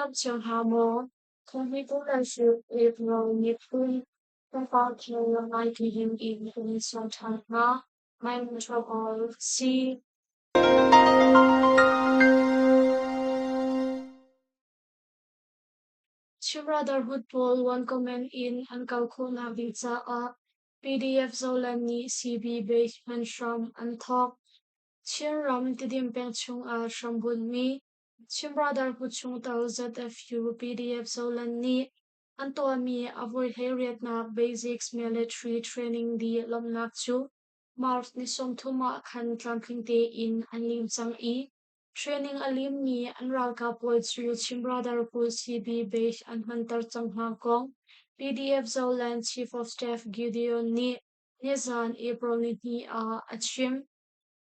Liam trường hà mô, không biết cũng là sự việc rồi nhiệt vui, không có thiếu là mai thì hình in cũng sống thẳng nó, mai một cho all see. To Brotherhood poll one comment in Uncle Kuna Visa a PDF Zolani CB basement from Antok. Chin Ram Tidim Peng Chung a Shambun mi. Chin Brotherhood Chung Tal ZFU PDF Zolani. Anto mi avoid Harriet na basics military training di Lomnak Chu. Mars ni som thuma khan tlamking te in anim sang e. Training alim ni anral ka poi chu Chin Brotherhood CB base an hunter chang ha kong. PDF Zolan Chief of Staff Gideon ni Nizan April ni a achim.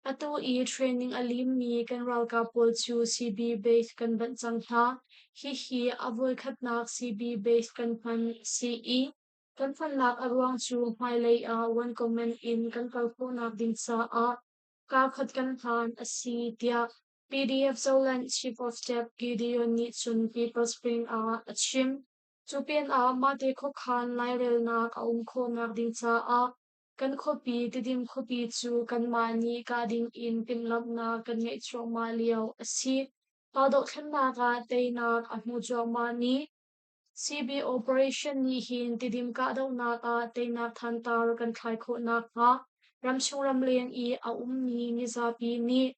Ato i training alim mi kan ral ka pol chu CB base kan ban chang tha hi avoid khatnak CB base kan pan CE kan fan lak arwang chu mai lei a one comment in kan kal po nak din sa a ka khat kan han a si tia PDF Zolan Chief of Staff Gideon ni chun people spring a achim chupian a mate kho khan lai rel nak a kho nak din sa a kan khopi tidim khopi chu kan mani ka ding in pinlap na kan ngai chro ma liao asi pado khanna ka teina ka mu jo mani CB operation ni hin tidim ka do na ka teina than tar kan khai kho na ka ram chung ram len I a ni ni za pi ni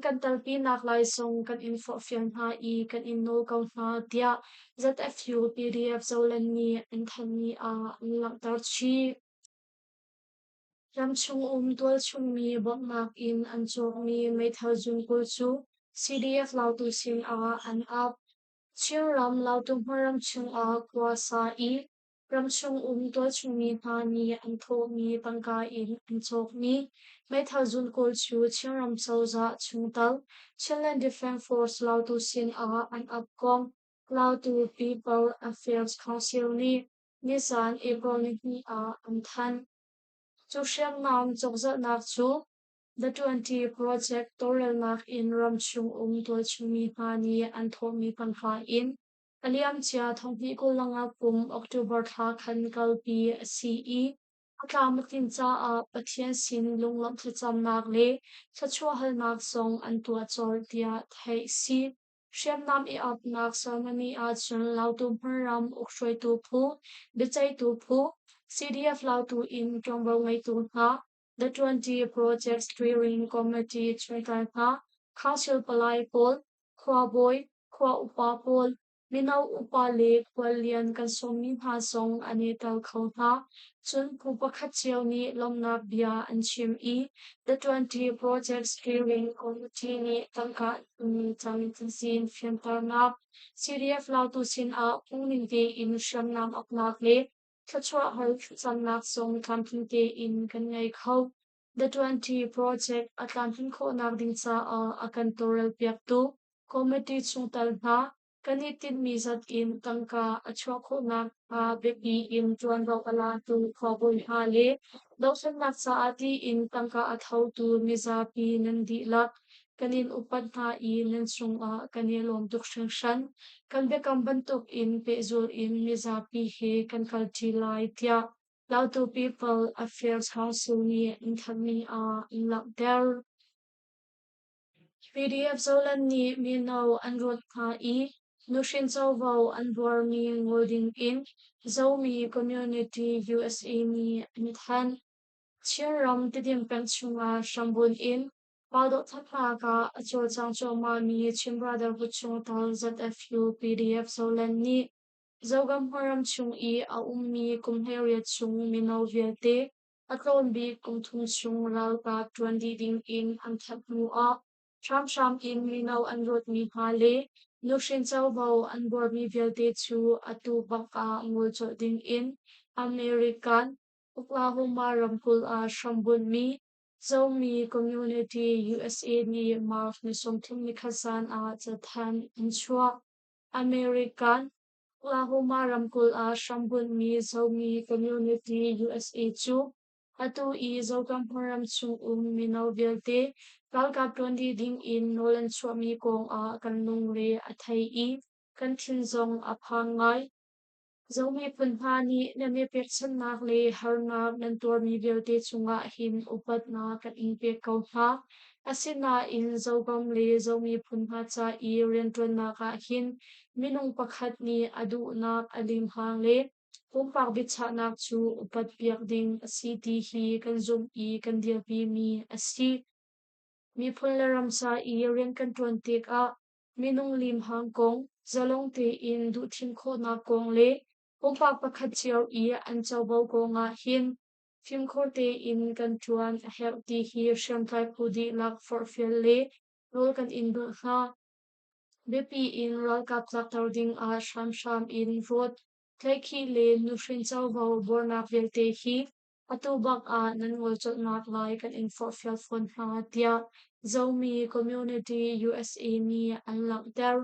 kan talpi nak lai song kan info fian ha I kan in no kaun na tia ZFU PDF zolan ni an than ni a lang tar chi Ramchung tual chung mi bok mak in an chok mi may thal jung kul chu CDF lau tu sin a an up chiang ram lau tu maram chung a kwa sa I ramchung tual chung mi ha ni an tho mi tangka in an chok mi may thal jung kul chu chiang ram sau za chung tal Chilean Defense Force lau tu sin a an up kong lau tu People Affairs Council ni Nisan April ni a an than Chu Shem Nam Chokza Nak Chu The 20 Project Torel Nak in Ramchung Tol Chumi Hani and Thomi Panha in Aliam Chia Thongpi Kulanga Pum October Tha Khan Kalpi CE Atlamatin Cha a Pathian Sin Lunglam Thacham Nak Le Chachua Hal Nak Song and Tua Chor Tia Thai Si Shem Nam I Up Nak Samani A Chun Lau Tu Ram Ukshoi Tu Pu Bichai Tu Pu CDF lau tu in Kyongbao ngay tu ha, the 20 Project Steering Committee Chaitan ha, Council Palay Pol, Kwa Boy, Kwa Upa Pol, Minaw Upa Le, Kwa Lian Kansomin Ha Song Anital Kau ha, Chun Pupakatsiyaw ni Lomnak Bia and Chim E, the 20 Project Steering Committee ni Tangka ni Tangitsin Fiantarnak, CDF lau tu sin a Pungninti in Shamnam Apnak Le, Kachwa Ho Samnak Song Kampinte in Kanyay Kau, the 20 Project Atlantin Ko Nagding sa Akantorel Piaktu, Committee Chungtal na, Kanitin Mizat in Tangka Achwa Ko Nag Bepi in Tuan Rokala tu Koboy Hale, Dawsan Nak sa ati in Tangka at How tu Mizapi Nandilak, kanin upat na in sung kanilom dukshangshan, kan bekam bentuk in pezul in mizapi he kan kaltilai tia lau tu people affairs council ni in thami in lak der PDF zolan ni minaw anrot ka I nushin zovao anwar mi ngoding in Zomi community USA ni inthan Chiram tidim penchunga shambun in Pado Tapaka Achol Changcho Mami Chim Brotherhood Chung Tal ZFU PDF Zolan ni Zogam Horam Chung I a ummi kum Harriet Chung Minaw Viete Aklon Bi kum Tung Chung Ral Ka 20 ding in ang Tapmu a Sham in Minaw Anrot Mi Hale Nushin Zalbao Anbor Mi Viete Chu Atu Baka Ngulcho ding in American Oklahoma Rampul Shambun Mi Zomi Community USA ni Mark ni Somthing ni Khasan Jathan Inchua American Oklahoma Rampul Shambun Mi Zomi Community USA Chu Atu I Zogam Haram Chung Minaw Vilte Kalka 20 ding in Nolan Swami Kong Kanlung Re Athai I kan thin zong a phang ngai Zomi punha ni na mi peksan nak le har nak nan tor mi velte chunga hin upat na kan in pe kau ha asina in zogam le zomi punha cha I rentron na ka hin minung pakhat ni adu nak alim hang le pumpak bitcha nak chu upat piak ding asiti hi kan zum I kan dir pi mi asi mi phunlaram sa I rian kan tuan tek a minung lim hang kong zalong te in du thim kho na kong le pumpak pakhat chiao I an chau bo konga hin phim kho te in kan tuan a help ti hi sham kai pudi lak for feel le rol kan in du ha bepi in rol kap tlak tar ding a sham in rot tlaiki le nu hrin chau bo bornak vel te hi atubak a nan ngol chot nak lai kan in for feel phone ha tia Zomi community USA ni an lang der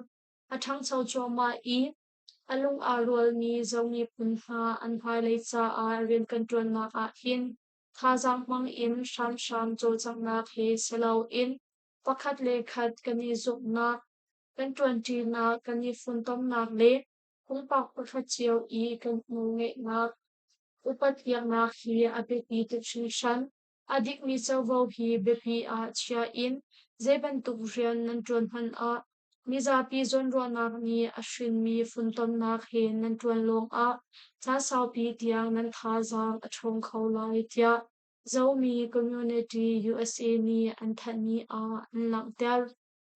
athang chau choma I alung arwal ni Zomi punha an hai lei cha a rian kan tuan nak a hin thazang mang in sham chol chang nak he selo in pakhat le khat kani zuk nak kan tuan ti nak kani fun tom nak le kung pak pakhat chiao I kan mu nge nak upat piak nak hi abepi tu shan adik mi chau vo hi bepi a chia in zeban tuk rian nan tuan han a miza pi zon ro nak ni ashrin mi fun tom nak he nan tuan long a cha sao pi tiang nan tha zang a thong khau lai tia Zomi community USA ni an than ni a an lang tel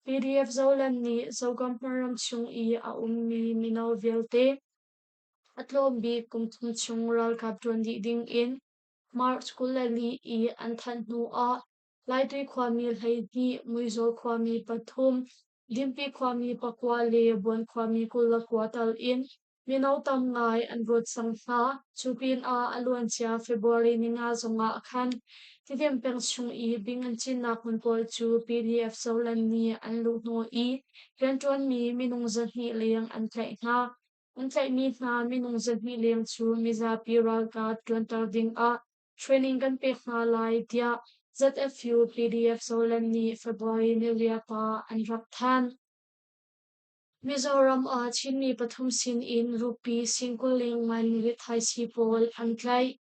PDF zolan ni zogam maram chung I a ummi minau velte atlom bi kum thum chung ral kap tuan di ding in March kulali I an than nu a lai tui khwami hlei ni muizol khwami pathum dimpi khwami pakwa le bon khwami kulla kwatal in minau tam ngai an rot sang hna chupin a alwan chia February ni nga zonga khan tidem peng chung I bing an chin na kun pol chu PDF zolan ni an lu no I rentuan mi minung zan hi leng an tlai hna an tlai mi hna minung zan hi leng chu miza piral ka tuan tar ding a training kan pe hna lai tia ZFU PDF zolan ni February ni ria pa an rak than Mizoram a chinmi pathum sin in rupi singkuling man with high sipol an tlai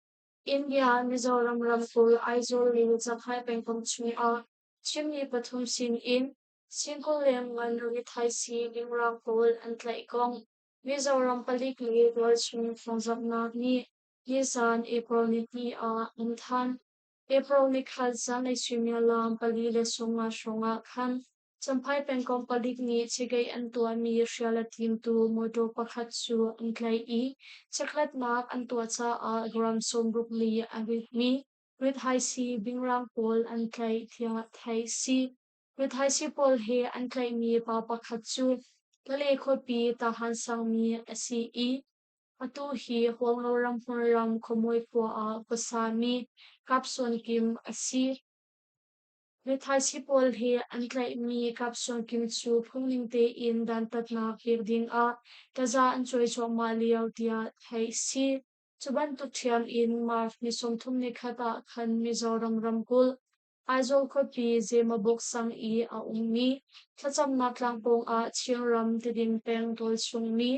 India Mizoram ramkul aizol ling zakhai pengkom chumi a chinmi pathum sin in singkuling man with high si ling ramkul an tlai kong Mizoram palik li dwal chumi phongzap na ni Nisan April ni a an than April ni khal san ai swimya lam pali le songa khan champhai pengkom palik ni chigai an tua mi hriala tim tu moto pakhat chu an tlai I chaklat nak an tua cha a gram som rup li a mi with high si bingrang pol an tlai thia thai si with high si pol he an tlai mi pa pakhat chu lale khopi ta han sang mi a si I atu hi huang ram khomoi po a pasami kapson kim asi Mithai sipol hi an tlai mi kapson kim chu phungning te in dan tat na ding a taza an choi chaw ma liao tia thai si chuban tu thiam in marf ni som thum ni khata khan Mizoram ramkul aizol khopi zema bok sang I a ummi thacham na tlangpong a chiram tidin peng tol chung mi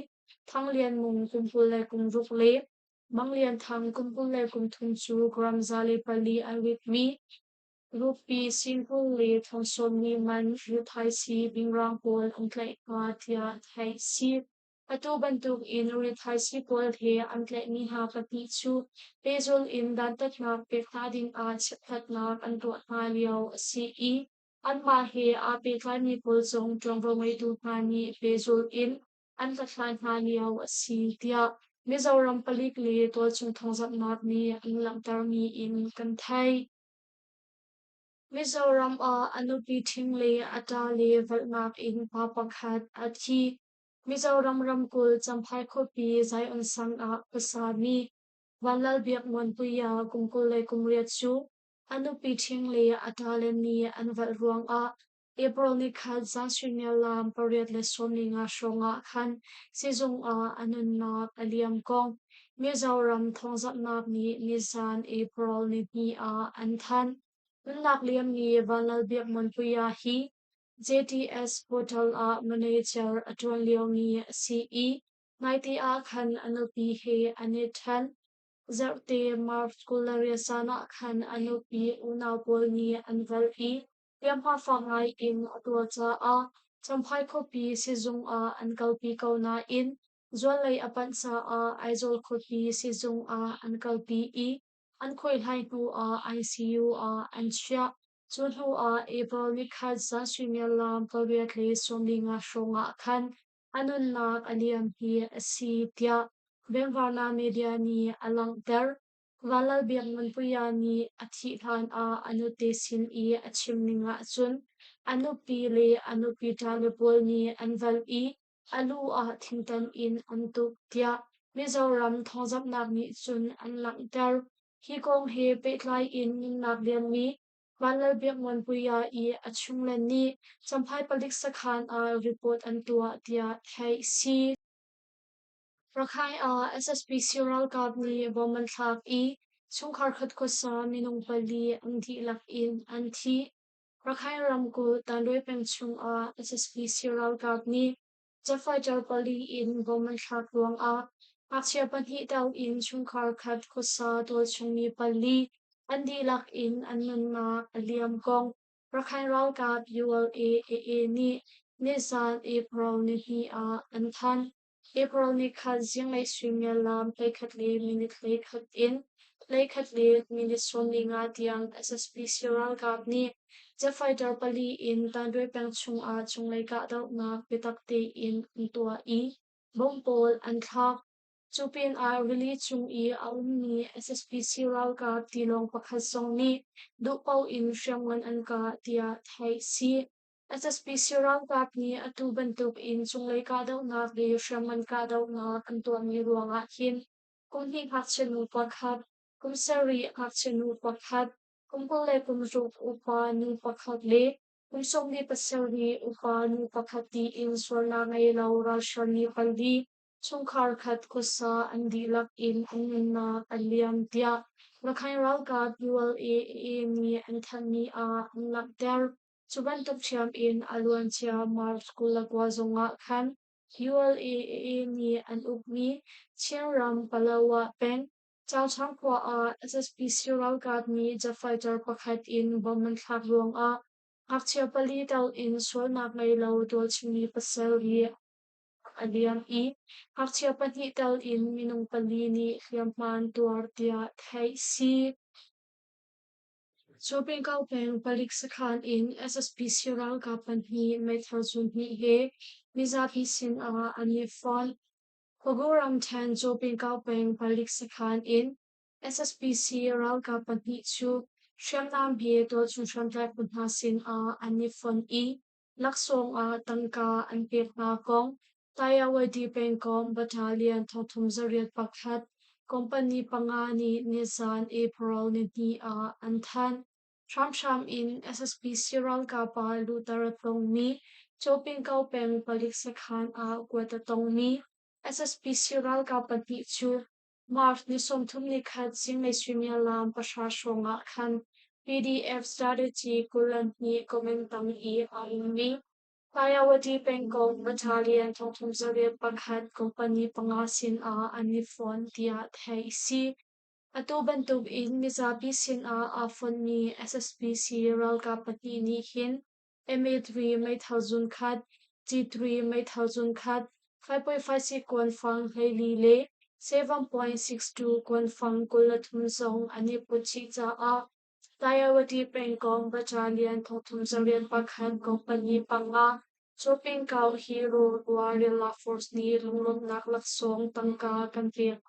thanglian mung kumpul le kum ruk le manglian thang kumpul le kum thum chu gram zali pali a with me Rupi simple le thong som ni man ru thai si bingrang pol ang tlai ka tia thai si atu bantuk in ru thai si pol he ang tlai ni ha ka pi chu pezol in dan tat na pe tha ding a chhat na an to ha liao si I an ma he a pe thlai ni pol zong tong ro mai tu ha ni pezol in an ta thlai ha liao si tia Mizoram palik le tol chung thong zat nak ni ang lang tar mi in kan thai Mizoram a anupi thingle atale valnak in papakhat athi Mizoram ramkul champhai khopi zai on sang a pasami wanlal biak mon puya kumkul le kumriat chu anupi thingle atale ni anval ruang a April ni khat za shunya lam pariat le somni nga shonga khan sizung a anun na aliam kong Mizoram thongzat nak ni Nisan April ni a anthan Nak liam ni vanal biak mon puya hi JTS portal manager atron leomi CE naiti khan anupi he anithan zerte marskularia sana khan anupi unapol ni anvalpi yamha fangai in atwacha champhai khopi sizung ankalpi kauna in zwalai apansa aizol khopi sizung ankalpi ankhoi hai tu ICU anchia chunhu April ni khalsa senior lam pawek le somlinga shonga khan anun nak aliam hi si tia benvarna media ni alangter walal biak man puya ni athi than anute sin achimninga chun anupi le anupi talipol ni anval alu thingtan in antuk tia Mizoram Thawngchimnak ni chun anlangter hi kong he petlai in nak lian mi walal biak man puya achunglen ni champhai palik sakhan report an tua tia thai si Rakhai SSP Sural Kapni Boman Thak Sungkar Khat Kosa Minung Pali Angti Lak In Anti Rakhai Ramko Tandoi Pengchung SSP Sural Kapni Jafai Jarpali in Boman Thak Luang Aksia Panhi Dal in Sungkar Khat Kosa Dol Chungmi Pali Andi Lak In Anun Aliam Kong Rakhai Ral Kap ULA Ni Nizan April Ni Anthan April ni khat Zinglei Thawngchimnak playkhat le minute playkhat in playkhat le minute somni nga tiang SSP Sural Kapni Fighter pali in tandoi pengchung chunglei ka dau na pitakte in tua bompol anthak chupin rili chung aumni SSP Sural Kap tilong pakhat song ni dupau in shamwan anka tia thai si SSP Sural Kapni atu bantuk in chunglei ka dau na le shaman ka dau na kantuan ni ruanga hin kumhi hakchenu pakhat kumsari hakchenu pakhat kumpule kumruk upa nu pakhat le kumsongni pasari upa nu pakhati in swarna ngai laura shani paldi chungkhar khat kusa andilak in anna aliam tia Rakhine Ralka ULA ni anthani anlak der Chuban Tokchiam in Aluantia Mar School Kwazonga Khan ULA ni an ukmi Chiang Palawa Peng Chow Chang Kwa SSP Sural Kat ni Fighter Pakhat in Boman Thak Luang Akchia Pali Dal in Solnak Ngay Lau Dol Chini Pasel Aliam Akchia Pali Dal in Minung Pali ni Liampan Tuartia Thai Si Shopping kau peng balik sakhan in SSP Sural Kapan hi may tharzun hi he Mizapi sin ani fon Pagoram ten shopping kau peng balik sakhan in SSP Sural Kapan hi chu Shamnam hi to chung shamtak punha sin ani fon laksong tangka anpek na kong Tayawadi Pengkong Battalion Thothum Zariat Pakhat Company Pangani Nizan April ni Anthan Sham in SSP Sural Kapa Lutaratlong mi Choping Kau Peng Palik Sakhan Guatatong mi SSP Sural Kapa Ti Chu Marf ni Somthum ni Khat Zinglei Thawngchimnak Pasashonga Khan PDF strategy kulan ni komentang mi Tayawadi Pengkong Battalion Thothum Zariat Pakhat Company Pangasin Anifon Tia Thai Si Atubantuk in Mizapi sin afon ni SSP Sural Kapati ni hin MA3 may thousand kat G3 may thousand kat 5.56 kwanfang hailile 7.62 kwanfang kulatum zong anipuchi za Tayawati Pengkong Battalion Thothum Zariat Pakhat Company Panga Choping Kau Hero Guerrilla Force ni lunglong naklaksong tangka kanpek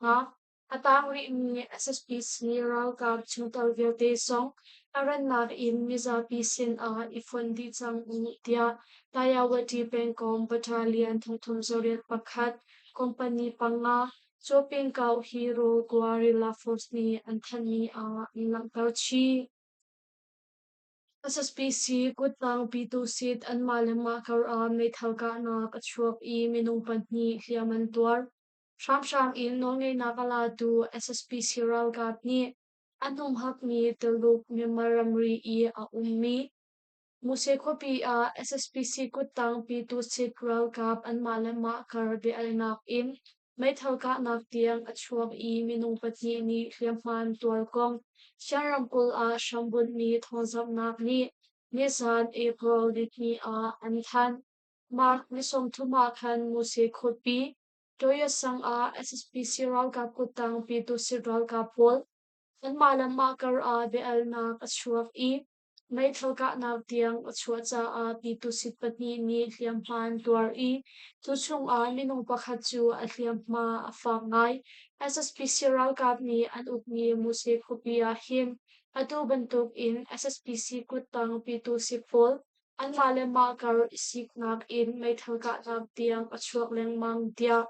Atangri ni SSP Sural Kap Chungtal Verde Song Aran Nar in Mizapi Sin Ifondi Chang Tia Tayawati Pengkong Battalion Thothum Zariat Pakhat Company Panga Choping Kau Hero Guerrilla Force ni Anthony Langkarchi SSPC Kutang P2 seat an Malamakar may thalka na kachuak minung panni Liamantuar Sham in nonge nakalatu SSP Sural Kap ni anong hak ni teluk ni maramri ummi Muse khopi a SSPC kutang P2 sit World Cup an malama karbe alnak in may thalka nak tiang at chuak I minung pati ni hliamman tualkong siyaramkul a shambun ni thawngchimnak ni zan April ni a anthan mark ni somthuma khan muse khopi toya sang a SSPC World Cup kutang P2 sit World Cup pol an malama kar a be alnak at chuak I may thalka nak tiang at chuak cha a P2 sit pati ni hliamman tuar I tuchung a minung pakhat chu a hliamma a fangai SSPC World Cup ni an ukni muse khopi a hin atu bantuk in SSPC kutang P2 sit pol an malama kar isik nak in may thalka nak tiang at chuak lengmang dia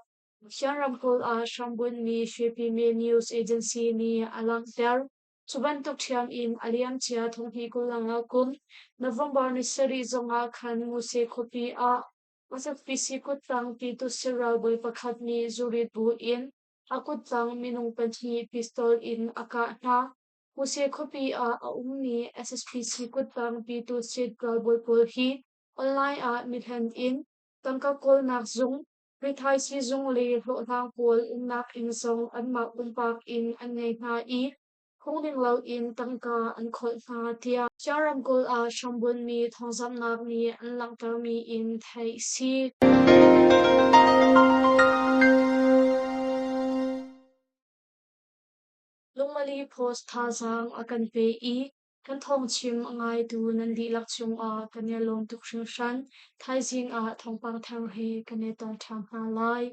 Siyaramkul a shambun ni Shwepime News Agency ni alang ter Subantuk Tiang in Aliam Chia Thonghi Kulanga Kum November ni Sari Zonga Khan Muse Kopi a Masak Pisi Kutang Pitu Siral Boy Pakhat ni Zurit Bu in Akutang Minung Panchi Pistol in Aka na Muse Kopi a Umni SSPC Kutang Pitu Sit Galboy Pulhi Online a Midhand in Tangka Kol Nak Zung Rithai si Zinglei Thawngchimnak nak in song an mak umpak in an ngay nga I kung ding lau in tangka an khol nga tia siyaramkul a shambun mi thawngchimnak ni an langtar mi in thai si lungmali post tha sang akan pe I kan thawngchim ngai tu nan di lak chung a kan ya lom tuk hring hran thai jing a thawngpang thang he kan ne tong tham ha lai